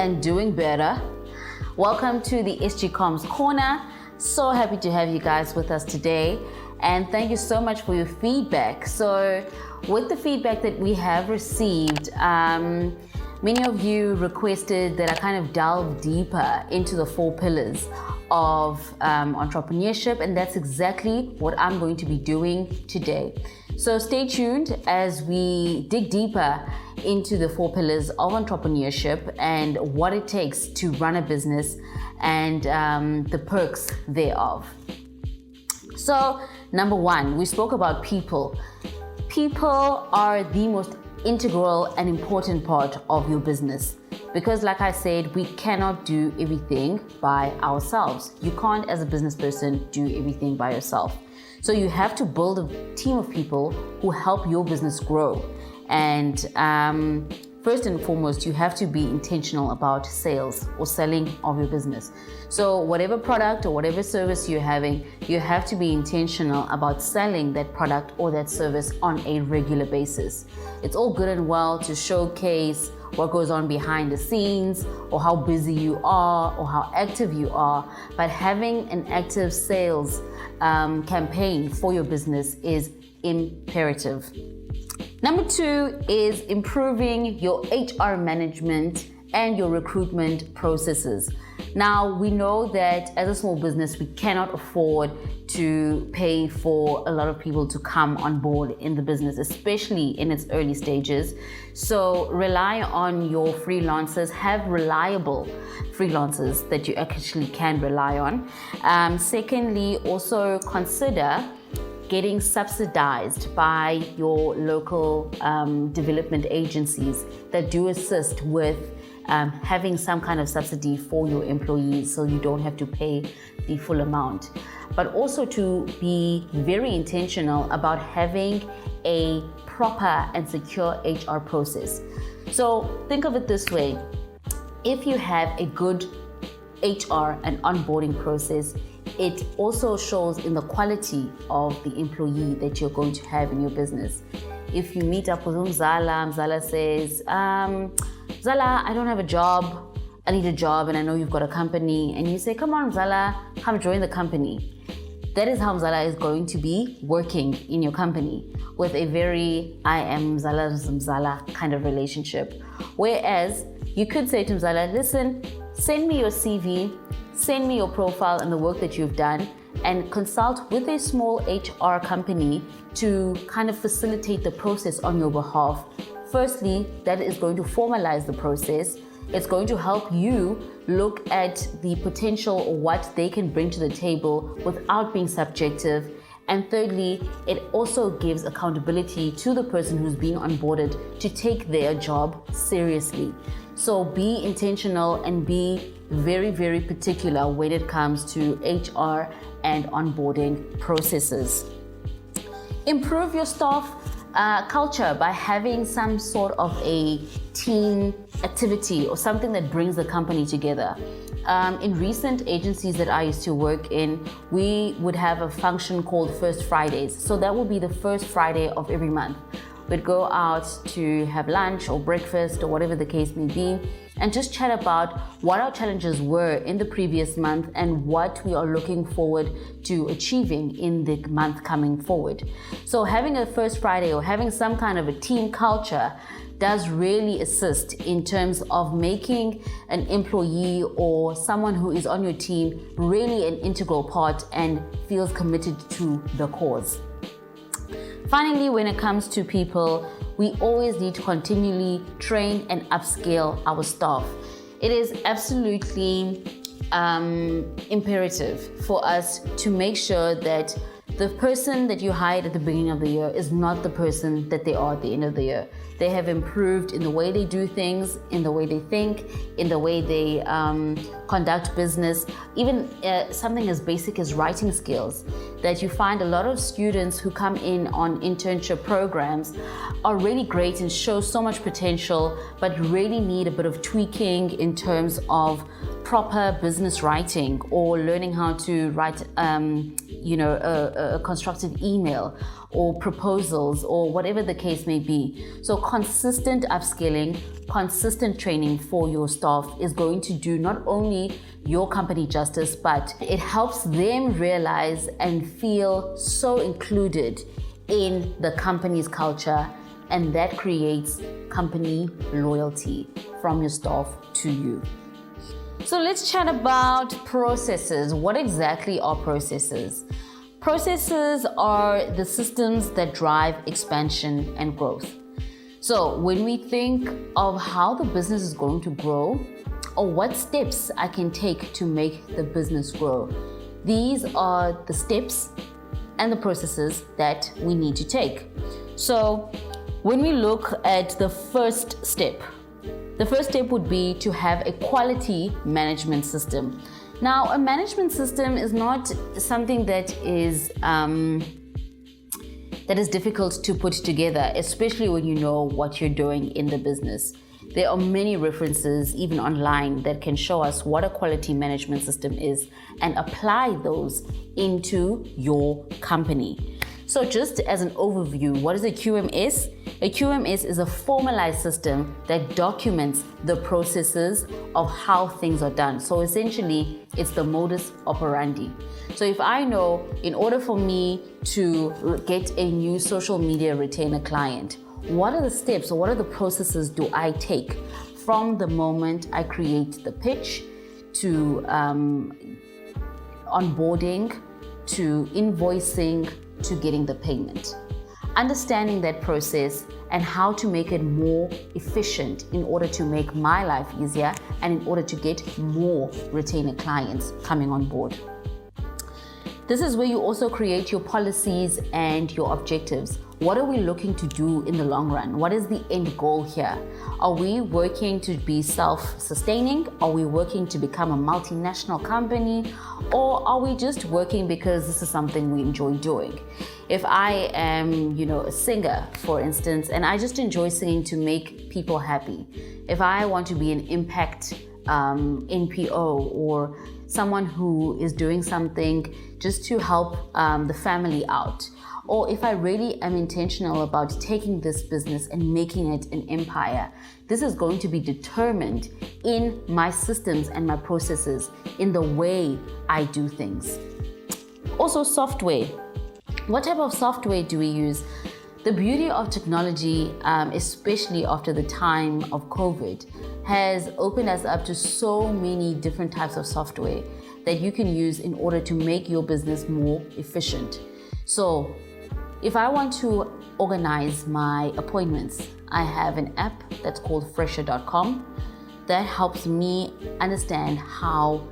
and doing better. Welcome to the SG Comms Corner. So happy to have you guys with us today, and thank you so much for your feedback. So with the feedback that we have received, many of you requested that I kind of delve deeper into the 4 pillars of entrepreneurship, and that's exactly what I'm going to be doing today. So stay tuned as we dig deeper into the 4 pillars of entrepreneurship and what it takes to run a business and the perks thereof. So number 1, we spoke about people. People are the most integral and important part of your business, because like I said, we cannot do everything by ourselves. You can't, as a business person, do everything by yourself. So you have to build a team of people who help your business grow. And first and foremost, you have to be intentional about sales or selling of your business. So whatever product or whatever service you're having, you have to be intentional about selling that product or that service on a regular basis. It's all good and well to showcase what goes on behind the scenes, or how busy you are, or how active you are, but having an active sales campaign for your business is imperative. Number 2 is improving your HR management and your recruitment processes. Now, we know that as a small business, we cannot afford to pay for a lot of people to come on board in the business, especially in its early stages. So rely on your freelancers. Have reliable freelancers that you actually can rely on. Secondly, also consider getting subsidized by your local development agencies that do assist with having some kind of subsidy for your employees, so you don't have to pay the full amount. But also to be very intentional about having a proper and secure HR process. So think of it this way: if you have a good HR and onboarding process, it also shows in the quality of the employee that you're going to have in your business. If you meet up with Mzala says, Mzala, I don't have a job, I need a job, and I know you've got a company, and you say, come on Mzala, come join the company. That is how Mzala is going to be working in your company, with a very I am Mzala's Mzala kind of relationship. Whereas you could say to Mzala, listen, send me your CV, send me your profile and the work that you've done, and consult with a small HR company to kind of facilitate the process on your behalf. Firstly, that is going to formalize the process. It's going to help you look at the potential or what they can bring to the table without being subjective. And thirdly, it also gives accountability to the person who's being onboarded to take their job seriously. So be intentional and be very, very particular when it comes to HR and onboarding processes. Improve your staff culture by having some sort of a team activity or something that brings the company together. In recent agencies that I used to work in, we would have a function called First Fridays. So that would be the first Friday of every month. We'd go out to have lunch or breakfast or whatever the case may be, and just chat about what our challenges were in the previous month and what we are looking forward to achieving in the month coming forward. So having a First Friday or having some kind of a team culture does really assist in terms of making an employee or someone who is on your team really an integral part and feels committed to the cause. Finally, when it comes to people, we always need to continually train and upscale our staff. It is absolutely imperative for us to make sure that the person that you hired at the beginning of the year is not the person that they are at the end of the year. They have improved in the way they do things, in the way they think, in the way they conduct business, even something as basic as writing skills. That you find a lot of students who come in on internship programs are really great and show so much potential, but really need a bit of tweaking in terms of proper business writing or learning how to write a constructive email or proposals or whatever the case may be. So consistent upskilling, consistent training for your staff is going to do not only your company justice, but it helps them realize and feel so included in the company's culture, and that creates company loyalty from your staff to you. So let's chat about processes. What exactly are processes? Processes are the systems that drive expansion and growth. So when we think of how the business is going to grow, or what steps I can take to make the business grow, these are the steps and the processes that we need to take. So when we look at the first step would be to have a quality management system. Now, a management system is not something that is difficult to put together, especially when you know what you're doing in the business. There are many references, even online, that can show us what a quality management system is and apply those into your company. So just as an overview, what is a QMS? A QMS is a formalized system that documents the processes of how things are done. So essentially, it's the modus operandi. So if I know, in order for me to get a new social media retainer client, what are the steps or what are the processes do I take from the moment I create the pitch to onboarding, to invoicing, to getting the payment? Understanding that process and how to make it more efficient in order to make my life easier and in order to get more retainer clients coming on board. This is where you also create your policies and your objectives. What are we looking to do in the long run? What is the end goal here? Are we working to be self-sustaining? Are we working to become a multinational company? Or are we just working because this is something we enjoy doing? If I am, a singer, for instance, and I just enjoy singing to make people happy. If I want to be an impact NPO or someone who is doing something just to help the family out, or if I really am intentional about taking this business and making it an empire, this is going to be determined in my systems and my processes, in the way I do things. Also, software. What type of software do we use? The beauty of technology, especially after the time of COVID, has opened us up to so many different types of software that you can use in order to make your business more efficient. So if I want to organize my appointments, I have an app that's called fresher.com that helps me understand how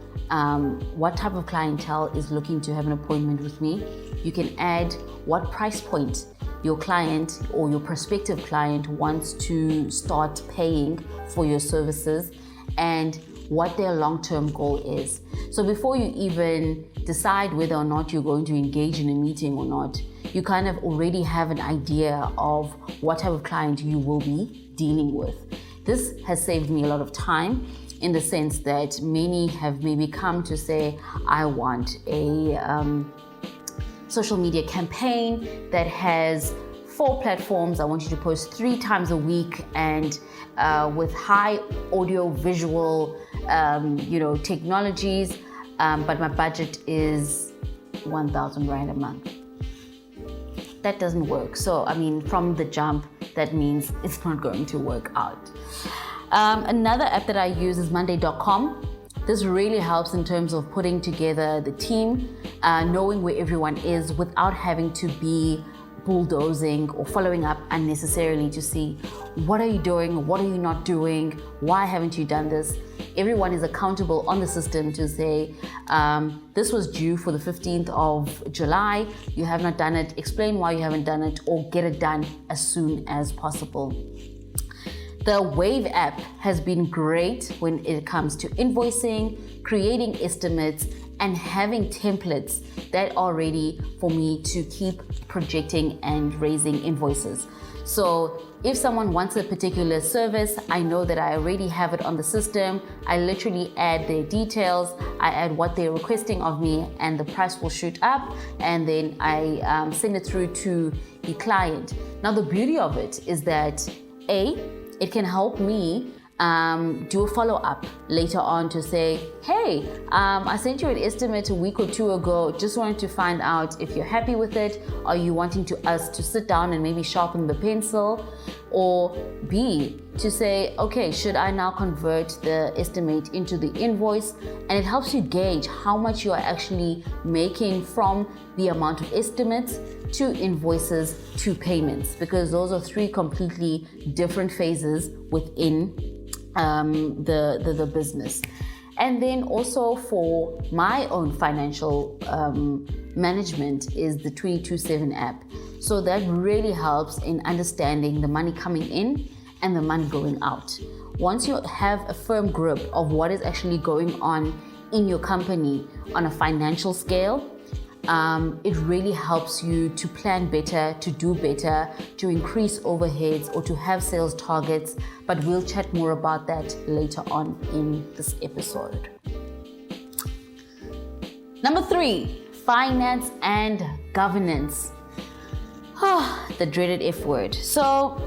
what type of clientele is looking to have an appointment with me. You can add what price point your client or your prospective client wants to start paying for your services and what their long-term goal is. So before you even decide whether or not you're going to engage in a meeting or not, you kind of already have an idea of what type of client you will be dealing with. This has saved me a lot of time, in the sense that many have maybe come to say, I want a social media campaign that has 4 platforms. I want you to post 3 times a week and with high audio visual technologies, but my budget is 1,000 Rand a month. That doesn't work. So, from the jump, that means it's not going to work out. Another app that I use is Monday.com. This really helps in terms of putting together the team, knowing where everyone is without having to be bulldozing or following up unnecessarily to see what are you doing, what are you not doing, why haven't you done this. Everyone is accountable on the system to say, this was due for the 15th of July, you have not done it, explain why you haven't done it, or get it done as soon as possible. The Wave app has been great when it comes to invoicing, creating estimates, and having templates that are ready for me to keep projecting and raising invoices. So if someone wants a particular service, I know that I already have it on the system. I literally add their details, I add what they're requesting of me, and the price will shoot up, and then I send it through to the client. Now the beauty of it is that it can help me do a follow-up later on to say, hey, I sent you an estimate a week or two ago, just wanted to find out if you're happy with it. Are you wanting us to sit down and maybe sharpen the pencil? Or B, to say, okay, should I now convert the estimate into the invoice? And it helps you gauge how much you are actually making from the amount of estimates to invoices to payments, because those are three completely different phases within the business. And then also for my own financial management is the 24/7 app. So that really helps in understanding the money coming in and the money going out. Once you have a firm grip of what is actually going on in your company on a financial scale, it really helps you to plan better, to do better, to increase overheads, or to have sales targets. But we'll chat more about that later on in this episode. Number 3, finance and governance. The dreaded F word. So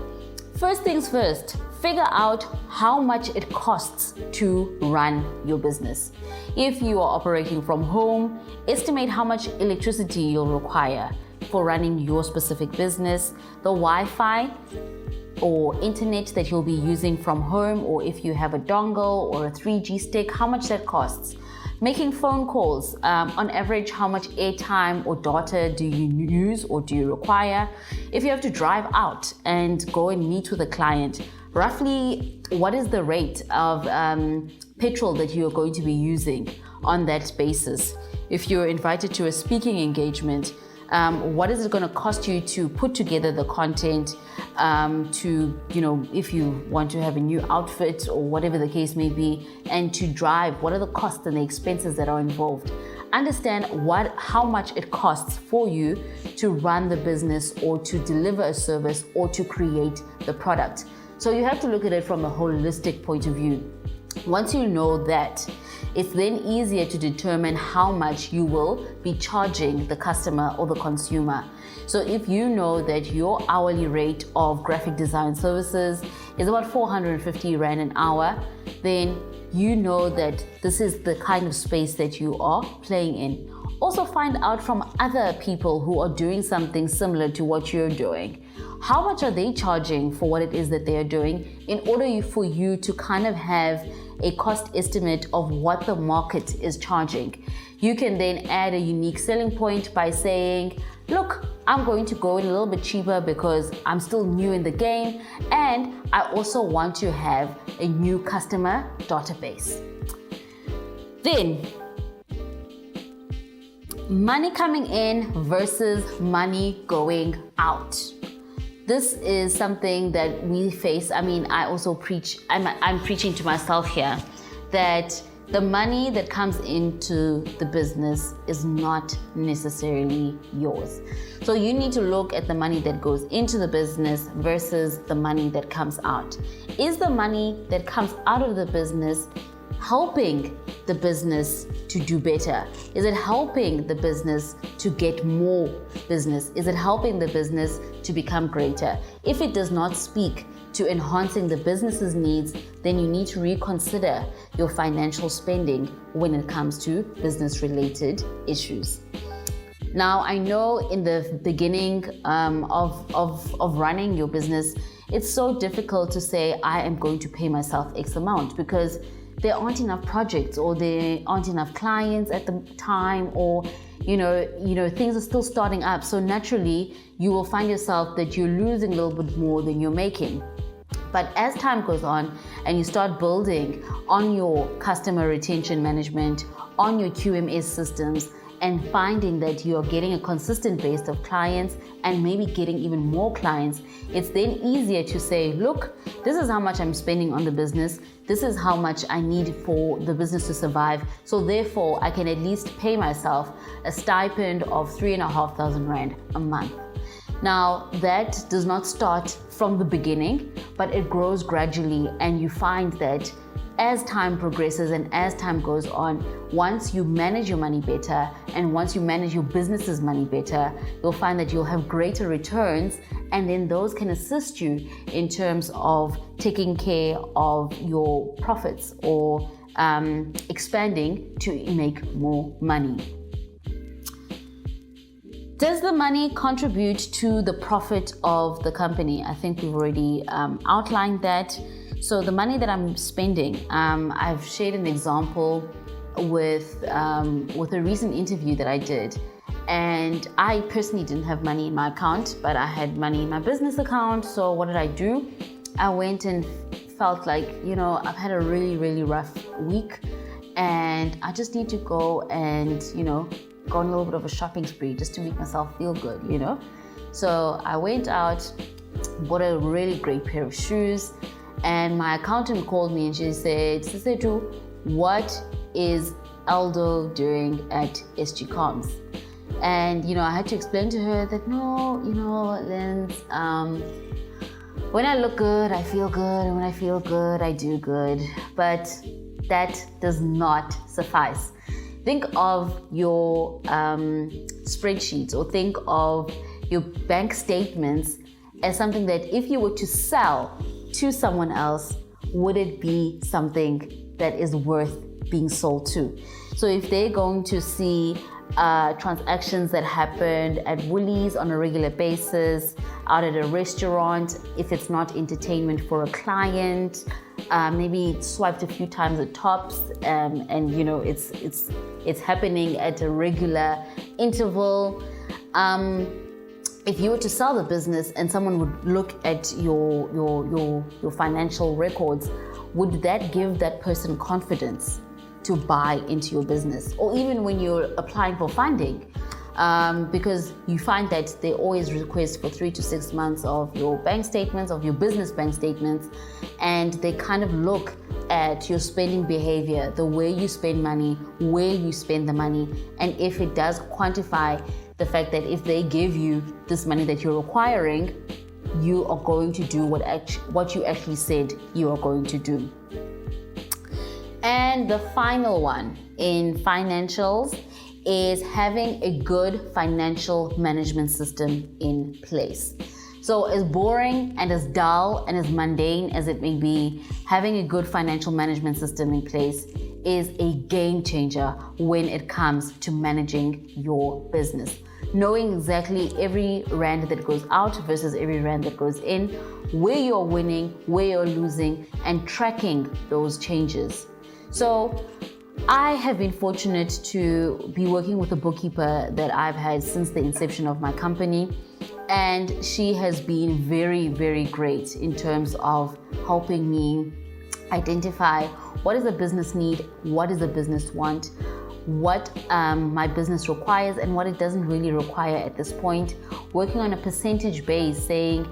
first things first, figure out how much it costs to run your business. If you are operating from home, estimate how much electricity you'll require for running your specific business, the Wi-Fi or internet that you'll be using from home, or if you have a dongle or a 3G stick, how much that costs. Making phone calls, on average, how much airtime or data do you use or do you require? If you have to drive out and go and meet with a client, roughly what is the rate of petrol that you're going to be using on that basis? If you're invited to a speaking engagement, what is it going to cost you to put together the content, if you want to have a new outfit or whatever the case may be, and to drive, what are the costs and the expenses that are involved? Understand how much it costs for you to run the business or to deliver a service or to create the product. So you have to look at it from a holistic point of view. Once you know that, it's then easier to determine how much you will be charging the customer or the consumer. So if you know that your hourly rate of graphic design services is about 450 Rand an hour, then you know that this is the kind of space that you are playing in. Also find out from other people who are doing something similar to what you're doing. How much are they charging for what it is that they are doing, in order for you to kind of have a cost estimate of what the market is charging. You can then add a unique selling point by saying, look, I'm going to go in a little bit cheaper because I'm still new in the game, and I also want to have a new customer database. Then, money coming in versus money going out. This is something that we face. I mean, I also preach, I'm preaching to myself here, that the money that comes into the business is not necessarily yours. So you need to look at the money that goes into the business versus the money that comes out. Is the money that comes out of the business helping the business to do better? Is it helping the business to get more business? Is it helping the business to become greater? If it does not speak to enhancing the business's needs, then you need to reconsider your financial spending when it comes to business-related issues. Now, I know in the beginning of running your business, it's so difficult to say, I am going to pay myself X amount, because there aren't enough projects, or there aren't enough clients at the time, or things are still starting up. So naturally, you will find yourself that you're losing a little bit more than you're making. But as time goes on and you start building on your customer retention management, on your QMS systems, and finding that you're getting a consistent base of clients and maybe getting even more clients, it's then easier to say, look, this is how much I'm spending on the business. This is how much I need for the business to survive. So therefore, I can at least pay myself a stipend of 3,500 Rand a month. Now, that does not start from the beginning, but it grows gradually, and you find that as time progresses and as time goes on, once you manage your money better and once you manage your business's money better, you'll find that you'll have greater returns, and then those can assist you in terms of taking care of your profits or expanding to make more money. Does the money contribute to the profit of the company? I think we've already outlined that. So the money that I'm spending, I've shared an example with a recent interview that I did. And I personally didn't have money in my account, but I had money in my business account. So what did I do? I went and felt like, I've had a really, really rough week, and I just need to go and, go on a little bit of a shopping spree just to make myself feel good, So I went out, bought a really great pair of shoes, and my accountant called me and she said, Sisetu, what is Aldo doing at SG Comms? And, I had to explain to her that, no, Lens, when I look good, I feel good. And when I feel good, I do good. But that does not suffice. Think of your spreadsheets, or think of your bank statements as something that if you were to sell to someone else, would it be something that is worth being sold to? So if they're going to see transactions that happened at Woolies on a regular basis, out at a restaurant, if it's not entertainment for a client, maybe swiped a few times at Tops, and it's happening at a regular interval. If you were to sell the business and someone would look at your financial records, would that give that person confidence to buy into your business? Or even when you're applying for funding, because you find that they always request for 3 to 6 months of your bank statements, of your business bank statements, and they kind of look at your spending behavior, the way you spend money, where you spend the money, and if it does quantify the fact that if they give you this money that you're requiring, you are going to do what you actually said you are going to do. And the final one in financials is having a good financial management system in place. So as boring and as dull and as mundane as it may be, having a good financial management system in place is a game changer when it comes to managing your business. Knowing exactly every rand that goes out versus every rand that goes in, where you're winning, where you're losing, and tracking those changes. So I have been fortunate to be working with a bookkeeper that I've had since the inception of my company, and she has been very, very great in terms of helping me identify what does a business need, what does a business want, what my business requires and what it doesn't really require at this point, working on a percentage base, saying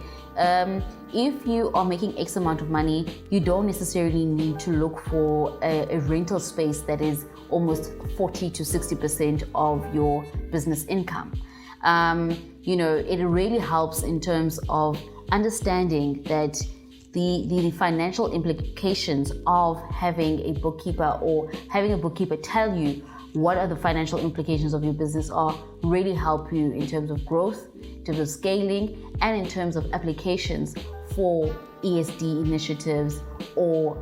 if you are making X amount of money, you don't necessarily need to look for a rental space that is almost 40 to 60% of your business income. It really helps in terms of understanding that the financial implications of having a bookkeeper, or having a bookkeeper tell you what are the financial implications of your business are, really help you in terms of growth, in terms of scaling, and in terms of applications for ESD initiatives or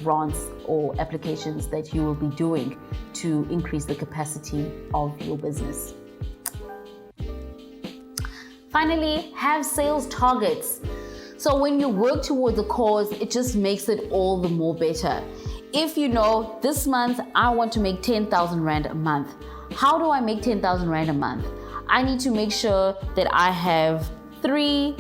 grants or applications that you will be doing to increase the capacity of your business. Finally, have sales targets. So when you work towards a cause, it just makes it all the more better. If you know this month I want to make 10,000 Rand a month, how do I make 10,000 Rand a month? I need to make sure that I have 3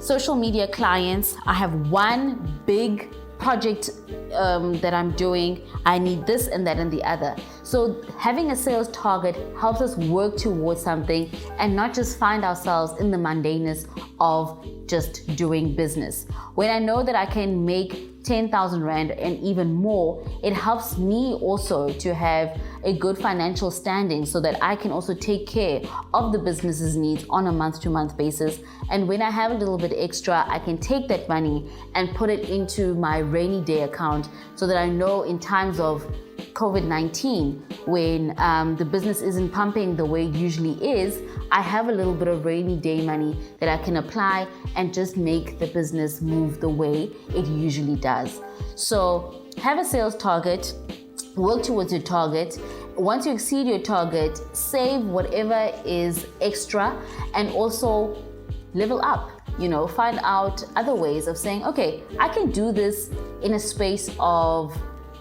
social media clients. I have 1 big project that I'm doing. I need this and that and the other. So having a sales target helps us work towards something and not just find ourselves in the mundaneness of just doing business. When I know that I can make 10,000 Rand and even more, it helps me also to have a good financial standing so that I can also take care of the business's needs on a month-to-month basis. And when I have a little bit extra, I can take that money and put it into my rainy day account so that I know in times of COVID-19, when the business isn't pumping the way it usually is, I have a little bit of rainy day money that I can apply and just make the business move the way it usually does. So have a sales target, work towards your target. Once you exceed your target, save whatever is extra and also level up. Find out other ways of saying, okay, I can do this in a space of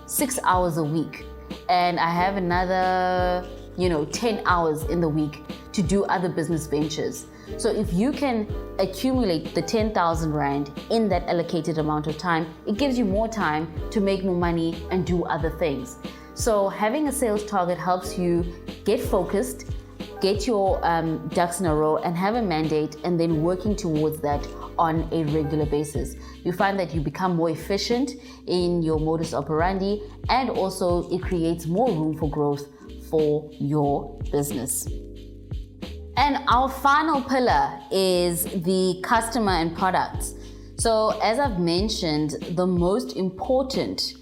6 hours a week, and I have another 10 hours in the week to do other business ventures. So if you can accumulate the 10,000 Rand in that allocated amount of time, it gives you more time to make more money and do other things. So having a sales target helps you get focused, get your ducks in a row and have a mandate, and then working towards that on a regular basis. You find that you become more efficient in your modus operandi, and also it creates more room for growth for your business. And our final pillar is the customer and products. So as I've mentioned, the most important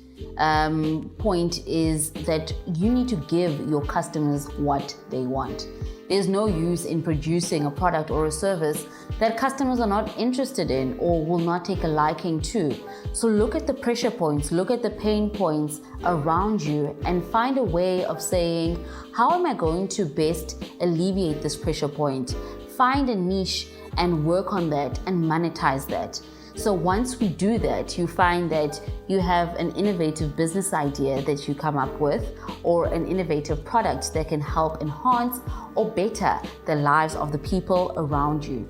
point is that you need to give your customers what they want. There's no use in producing a product or a service that customers are not interested in or will not take a liking to. So look at the pressure points, look at the pain points around you, and find a way of saying, how am I going to best alleviate this pressure point? Find a niche and work on that and monetize that. So once we do that, you find that you have an innovative business idea that you come up with, or an innovative product that can help enhance or better the lives of the people around you.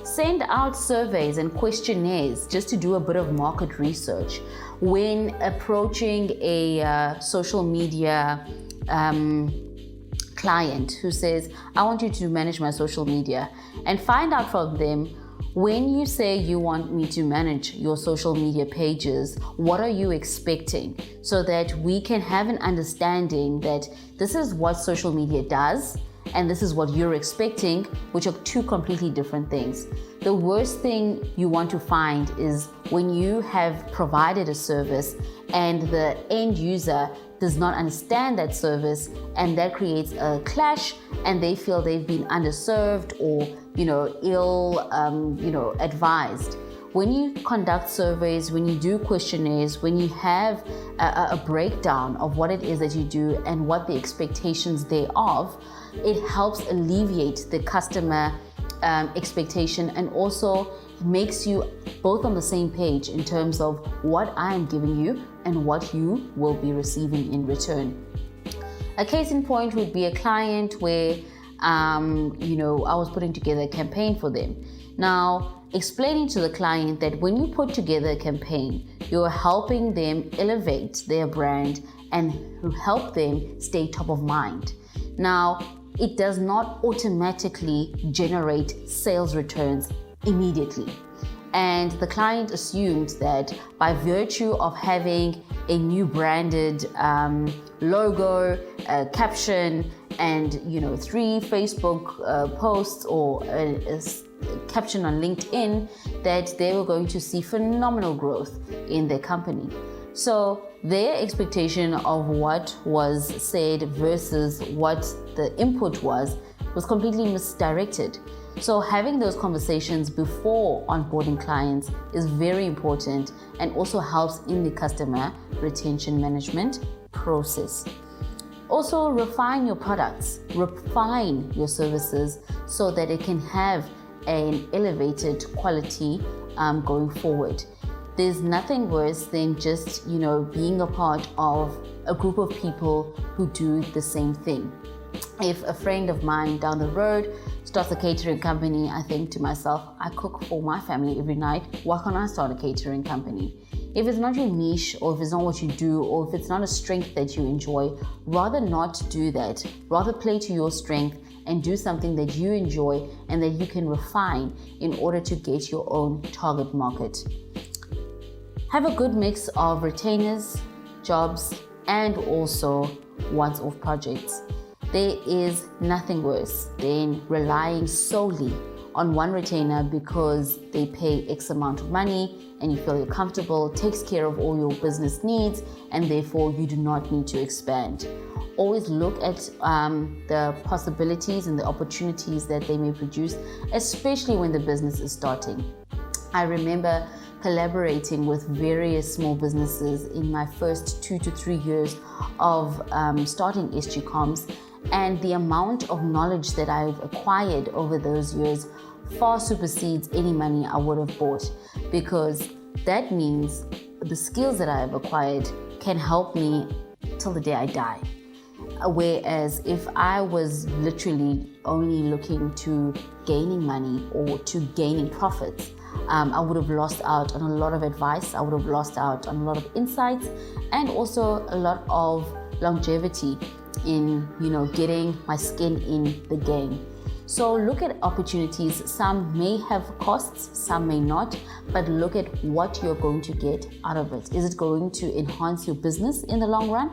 Send out surveys and questionnaires just to do a bit of market research. When approaching a social media client who says, I want you to manage my social media, and find out from them, when you say you want me to manage your social media pages, what are you expecting? So that we can have an understanding that this is what social media does and this is what you're expecting, which are two completely different things. The worst thing you want to find is when you have provided a service and the end user does not understand that service, and that creates a clash and they feel they've been underserved or ill advised. When you conduct surveys, when you do questionnaires, when you have a breakdown of what it is that you do and what the expectations thereof, it helps alleviate the customer expectation, and also makes you both on the same page in terms of what I am giving you and what you will be receiving in return. A case in point would be a client where I was putting together a campaign for them. Now, explaining to the client that when you put together a campaign, you're helping them elevate their brand and help them stay top of mind. Now, it does not automatically generate sales returns immediately. And the client assumed that by virtue of having a new branded logo, caption, and 3 Facebook posts or a caption on LinkedIn, that they were going to see phenomenal growth in their company. So their expectation of what was said versus what the input was completely misdirected. So having those conversations before onboarding clients is very important and also helps in the customer retention management process. Also, refine your products, refine your services so that it can have an elevated quality going forward. There's nothing worse than just, being a part of a group of people who do the same thing. If a friend of mine down the road starts a catering company, I think to myself, I cook for my family every night. Why can't I start a catering company? If it's not your niche, or if it's not what you do, or if it's not a strength that you enjoy, rather not do that. Rather play to your strength and do something that you enjoy and that you can refine in order to get your own target market. Have a good mix of retainers, jobs, and also once-off projects. There is nothing worse than relying solely on one retainer because they pay X amount of money and you feel you're comfortable, takes care of all your business needs, and therefore you do not need to expand. Always look at the possibilities and the opportunities that they may produce, especially when the business is starting. I remember collaborating with various small businesses in my first 2 to 3 years of starting SG Comms, and the amount of knowledge that I've acquired over those years far supersedes any money I would have bought, because that means the skills that I have acquired can help me till the day I die. Whereas if I was literally only looking to gaining money or to gaining profits, I would have lost out on a lot of advice, I would have lost out on a lot of insights, and also a lot of longevity in getting my skin in the game. So look at opportunities. Some may have costs, some may not, but look at what you're going to get out of it. Is it going to enhance your business in the long run?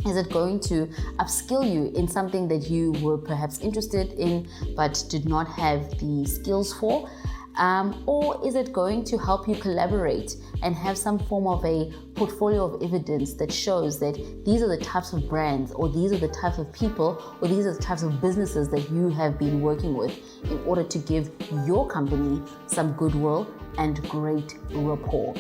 Is it going to upskill you in something that you were perhaps interested in but did not have the skills for? Or is it going to help you collaborate and have some form of a portfolio of evidence that shows that these are the types of brands, or these are the types of people, or these are the types of businesses that you have been working with in order to give your company some goodwill and great rapport.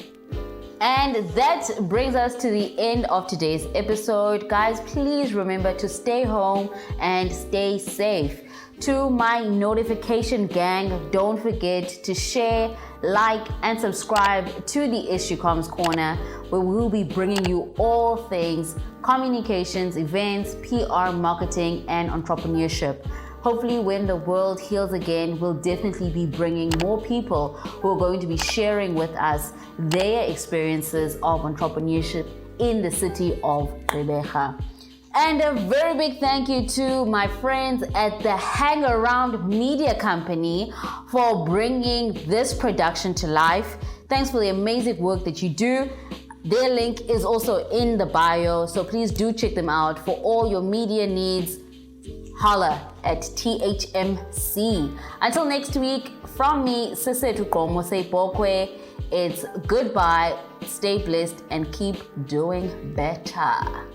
And that brings us to the end of today's episode. Guys, please remember to stay home and stay safe. To my notification gang, don't forget to share, like, and subscribe to the SG Comms Corner, where we will be bringing you all things communications, events, PR, marketing, and entrepreneurship. Hopefully, when the world heals again, we'll definitely be bringing more people who are going to be sharing with us their experiences of entrepreneurship in the city of Gqeberha. And a very big thank you to my friends at the Hangaround Media Company for bringing this production to life. Thanks for the amazing work that you do. Their link is also in the bio, so please do check them out for all your media needs. Holla at THMC. Until next week, from me, Sisetu Komose Bokwe, it's goodbye, stay blessed, and keep doing better.